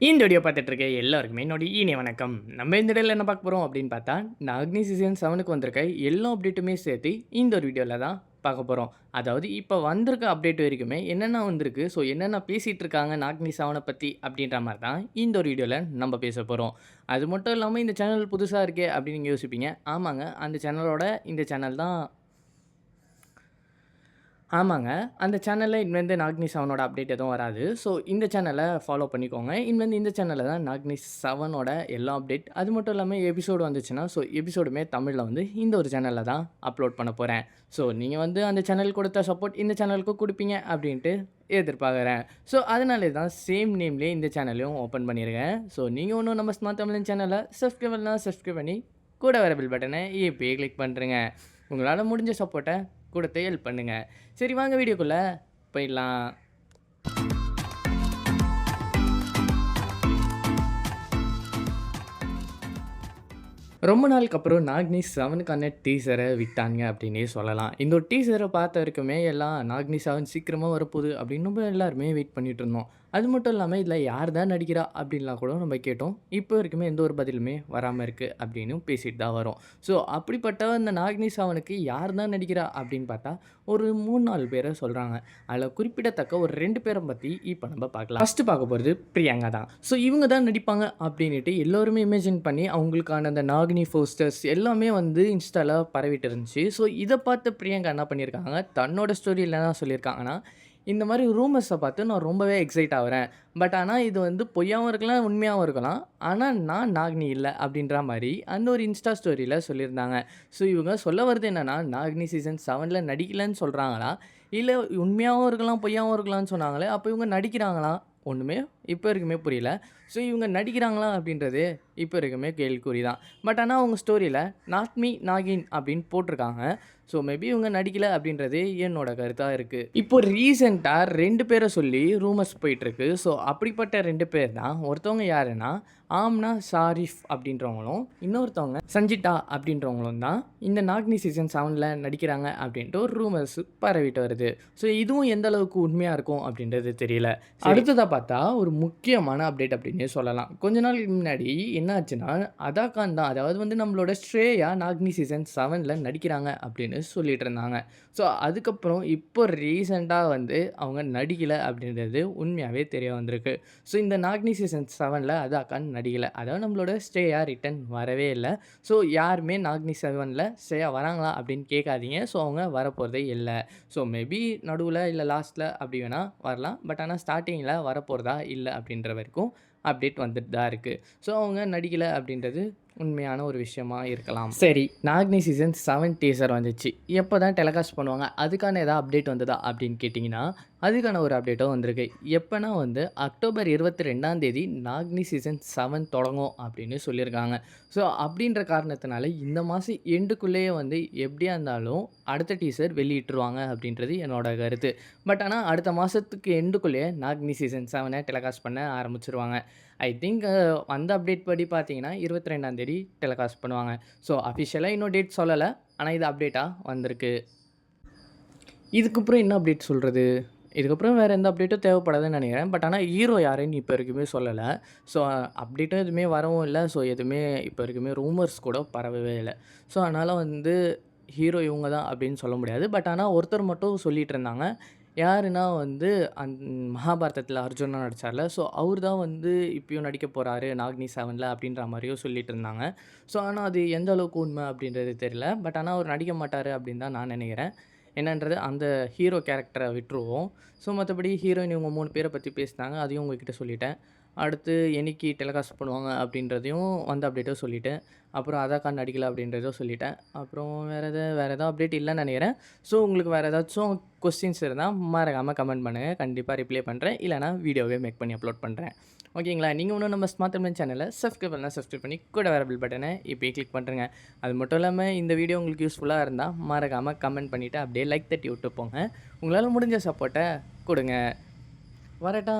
இந்த வீடியோ பார்த்துட்டு இருக்க எல்லாருக்குமே என்னோட இனிய வணக்கம். நம்ம இந்த வீடியோவில் என்ன பார்க்க போகிறோம் அப்படின்னு பார்த்தா, நாகினி சீசன் 7க்கு வந்திருக்க எல்லா அப்டேட்டுமே சேர்த்து இந்த ஒரு வீடியோவில் தான் பார்க்க போகிறோம். அதாவது இப்போ வந்திருக்க அப்டேட் வரைக்குமே என்னென்ன வந்திருக்கு, ஸோ என்னென்ன பேசிகிட்டு இருக்காங்க நாகினி 7 பற்றி அப்படின்ற மாதிரி தான் இந்த ஒரு வீடியோவில் நம்ம பேச போகிறோம். அது மட்டும் இல்லாமல் இந்த சேனல் புதுசாக இருக்கே அப்படின்னு நீங்கள் யோசிப்பீங்க. ஆமாங்க, அந்த சேனலோட இந்த சேனல் தான். ஆமாங்க. அந்த சேனல்ல இனிமேந்து நாகினி 7ஓட அப்டேட் எதுவும் வராது. ஸோ இந்த சேனலை ஃபாலோ பண்ணிக்கோங்க. இனிமேந்து இந்த சேனல்ல தான் நாகினி 7ஓட எல்லா அப்டேட், அது மட்டும் இல்லாம எபிசோடு வந்துச்சுன்னா, ஸோ எபிசோடுமே தமிழ்ல வந்து இந்த ஒரு சேனல்ல தான் அப்லோட் பண்ண போறேன். ஸோ நீங்க வந்து அந்த சேனல் கொடுத்த சப்போர்ட் இந்த சேனலுக்கும் குடுப்பீங்க அப்படின்ட்டு எதிர்பார்க்குறேன். ஸோ அதனாலே தான் சேம் நேம்லயே இந்த சேனலையும் ஓப்பன் பண்ணியிருக்கேன். ஸோ நீங்க இன்னும் நம்ம ஸ்மார்ட் தமிழன் சேனலை சப்ஸ்கிரைப் பண்ணலனா சப்ஸ்கிரைப் பண்ணி கூட வர பெல் பட்டனை இப்பயே கிளிக் பண்ணுறேங்க. உங்களால் முடிஞ்ச சப்போர்ட்டை கொடுத்து ஹெல்ப் பண்ணுங்க. சரி வாங்க வீடியோக்குள்ள போயிடலாம். ரொம்ப நாளுக்கு அப்புறம் நாகினி 7க்கான டீசரை விட்டாங்க அப்படின்னே சொல்லலாம். இந்த ஒரு டீசரை பார்த்த வரைக்குமே எல்லாம் நாகினி 7 சீக்கிரமா வரப்போகுது அப்படின்னு நம்ம எல்லாருமே வெயிட் பண்ணிட்டு இருந்தோம். அது மட்டும் இல்லாமல் இதில் யார் தான் நடிக்கிறா அப்படின்லாம் கூட நம்ம கேட்டோம். இப்போ வரைக்குமே எந்த ஒரு பதிலுமே வராமல் இருக்குது அப்படின்னு பேசிட்டு தான் வரோம். ஸோ அப்படிப்பட்ட அந்த நாகினி 7க்கு யார் தான் நடிக்கிறா அப்படின்னு பார்த்தா ஒரு 3-4 பேரை சொல்கிறாங்க. அதில் குறிப்பிடத்தக்க ஒரு 2 பேரை பற்றி இப்போ நம்ம பார்க்கலாம். ஃபஸ்ட்டு பார்க்க போகிறது பிரியங்கா தான். ஸோ இவங்க தான் நடிப்பாங்க அப்படின்ட்டு எல்லோருமே இமேஜின் பண்ணி அவங்களுக்கான அந்த நாகினி போஸ்டர்ஸ் எல்லாமே வந்து இன்ஸ்டாவில் பரவிட்டு இருந்துச்சு. ஸோ இதை பார்த்து பிரியங்கா என்ன பண்ணியிருக்காங்க, தன்னோட ஸ்டோரியில் என்ன சொல்லியிருக்காங்கன்னா, இந்த மாதிரி ரூமர்ஸை பார்த்து நான் ரொம்பவே எக்ஸைட் ஆகுறேன். பட் ஆனால் இது வந்து பொய்யாவும் இருக்கலாம், உண்மையாகவும் இருக்கலாம். ஆனால் நான் நாகினி இல்லை அப்படின்ற மாதிரி அந்த ஒரு இன்ஸ்டா ஸ்டோரியில் சொல்லியிருந்தாங்க. ஸோ இவங்க சொல்ல வருது என்னென்னா, நாகினி சீசன் 7ல் நடிக்கலைன்னு சொல்கிறாங்களா, இல்லை உண்மையாகவும் இருக்கலாம் பொய்யாவும் இருக்கலாம்னு சொன்னாங்களே, அப்போ இவங்க நடிக்கிறாங்களா, ஒன்றுமே இப்போ வரைக்குமே புரியல. ஸோ இவங்க நடிக்கிறாங்களா அப்படின்றது இப்போ வரைக்குமே கேள்விக்குறி தான். பட் ஆனால் அவங்க ஸ்டோரியில் நாட் மீ நாகின் அப்படின்னு போட்டிருக்காங்க. ஸோ மேபி இவங்க நடிக்கலை அப்படின்றது என்னோட கருத்தாக இருக்குது. இப்போ ரீசெண்டாக 2 பேரை சொல்லி ரூமர்ஸ் போயிட்டுருக்கு. ஸோ அப்படிப்பட்ட 2 பேர் தான். ஒருத்தவங்க யாருன்னா ஆம்னா ஷாரிஃப் அப்படின்றவங்களும், இன்னொருத்தவங்க சஞ்சிதா அப்படின்றவங்களும் தான் இந்த நாகினி சீசன் 7ல் நடிக்கிறாங்க அப்படின்ட்டு ஒரு ரூமர்ஸ் பரவிட்டு வருது. ஸோ இதுவும் எந்த அளவுக்கு உண்மையாக இருக்கும் அப்படின்றது தெரியல. அடுத்ததாக பார்த்தா ஒரு முக்கியமான அப்டேட் அப்படின்னே சொல்லலாம். கொஞ்ச நாளுக்கு முன்னாடி என்ன ஆச்சுன்னா, அதா கான் தான், அதாவது வந்து நம்மளோட ஸ்ரேயா நாகினி சீசன் 7ல் நடிக்கிறாங்க அப்படின்னு சொல்லிட்டு இருந்தாங்க. ஸோ அதுக்கப்புறம் இப்போ ரீசெண்டாக வந்து அவங்க நடிக்கலை அப்படின்றது உண்மையாகவே தெரிய வந்திருக்கு. ஸோ இந்த நாகினி சீசன் 7ல் அதா கான் நடிக்கலை, அதாவது நம்மளோட ஸ்ரேயா ரிட்டன் வரவே இல்லை. ஸோ யாருமே நாகினி 7ல் ஸ்ரேயா வராங்களா அப்படின்னு கேட்காதீங்க. ஸோ அவங்க வரப்போகிறதே இல்லை. ஸோ மேபி நடுவில் இல்லை லாஸ்ட்டில் அப்படி வேணால் வரலாம். பட் ஆனால் ஸ்டார்டிங்கில் வரப்போகிறதா இல்லை அப்படின்ற வரைக்கும் அப்டேட் வந்துட்டு தான் இருக்குது. ஸோ அவங்க நடிக்கலை அப்படின்றது உண்மையான ஒரு விஷயமா இருக்கலாம். சரி, நாகினி சீசன் 7 டீசர் வந்துச்சு. எப்போ தான் டெலிகாஸ்ட் பண்ணுவாங்க, அதுக்கான ஏதாவது அப்டேட் வந்ததா அப்படின்னு கேட்டிங்கன்னா, அதுக்கான ஒரு அப்டேட்டும் வந்திருக்கு. எப்போனா வந்து அக்டோபர் 22 நாகினி சீசன் 7 தொடங்கும் அப்படின்னு சொல்லியிருக்காங்க. ஸோ அப்படின்ற காரணத்தினால இந்த மாதம் எண்டுக்குள்ளேயே வந்து எப்படியா இருந்தாலும் அடுத்த டீசர் வெளியிட்டுருவாங்க அப்படின்றது என்னோட கருத்து. பட் ஆனால் அடுத்த மாதத்துக்கு எண்டுக்குள்ளேயே நாகினி சீசன் 7 டெலிகாஸ்ட் பண்ண ஆரம்பிச்சிருவாங்க. ஐ திங்க் அந்த அப்டேட் படி பார்த்தீங்கன்னா 22 டெலிகாஸ்ட் பண்ணுவாங்க. ஸோ அஃபிஷியலாக இன்னும் டேட் சொல்லலை, ஆனால் இது அப்டேட்டாக வந்திருக்கு. இதுக்கப்புறம் என்ன அப்டேட் சொல்கிறது, இதுக்கப்புறம் வேறு எந்த அப்டேட்டும் தேவைப்படாதுன்னு நினைக்கிறேன். பட் ஆனால் ஹீரோ யாருன்னு இப்போ வரைக்குமே சொல்லலை. ஸோ அப்டேட்டும் எதுவுமே வரவும் இல்லை. ஸோ எதுவுமே இப்போ வரைக்குமே ரூமர்ஸ் கூட பரவவே இல்லை. ஸோ அதனால் வந்து ஹீரோ இவங்க தான் அப்படின்னு சொல்ல முடியாது. பட் ஆனால் ஒருத்தர் மட்டும் சொல்லிகிட்டு இருந்தாங்க. யாருன்னா வந்து மகாபாரதத்தில் அர்ஜுனா நடித்தார்ல, ஸோ அவர் தான் வந்து இப்பயும் நடிக்க போகிறாரு நாகினி 7ல் அப்படின்ற மாதிரியும் சொல்லிட்டு இருந்தாங்க. ஸோ ஆனால் அது எந்த அளவுக்கு உண்மை அப்படின்றது தெரியல. பட் ஆனால் அவர் நடிக்க மாட்டார் அப்படின்னு தான் நான் நினைக்கிறேன். என்னன்றது அந்த ஹீரோ கேரக்டரை விட்டுருவோம். ஸோ மற்றபடி ஹீரோயின் இவங்க 3 பேரை பற்றி பேசினாங்க, அதையும் உங்ககிட்ட சொல்லிட்டேன். அடுத்து என்னைக்கு டெலிகாஸ்ட் பண்ணுவாங்க அப்படின்றதையும் வந்து அப்டேட்டும் சொல்லிட்டேன். அப்புறம் அதா கான் நடிக்கலை அப்படின்றதும் சொல்லிட்டேன். அப்புறம் வேறு எதாவது அப்டேட் இல்லைன்னு நினைக்கிறேன். ஸோ உங்களுக்கு வேறு ஏதாச்சும் கொஸ்டின்ஸ் இருந்தால் மறக்காமல் கமெண்ட் பண்ணுங்கள். கண்டிப்பாக ரிப்ளை பண்ணுறேன். இல்லைனா வீடியோவே மேக் பண்ணி அப்லோட் பண்ணுறேன். ஓகேங்களா? நீங்கள் இன்னும் நம்ம ஸ்மார்ட் தமிழ் சேனலை சப்ஸ்கிரைப் பண்ணலாம், சப்ஸ்கிரைப் பண்ணி கூட வர பெல் பட்டனை இப்போயே கிளிக் பண்ணுறேங்க. அது மட்டும் இல்லாமல் இந்த வீடியோ உங்களுக்கு யூஸ்ஃபுல்லாக இருந்தால் மறக்காமல் கமெண்ட் பண்ணிவிட்டு அப்படியே லைக் தட்டி விட்டு போங்க. உங்களால் முடிஞ்ச சப்போர்ட்டை கொடுங்க. வரட்டா?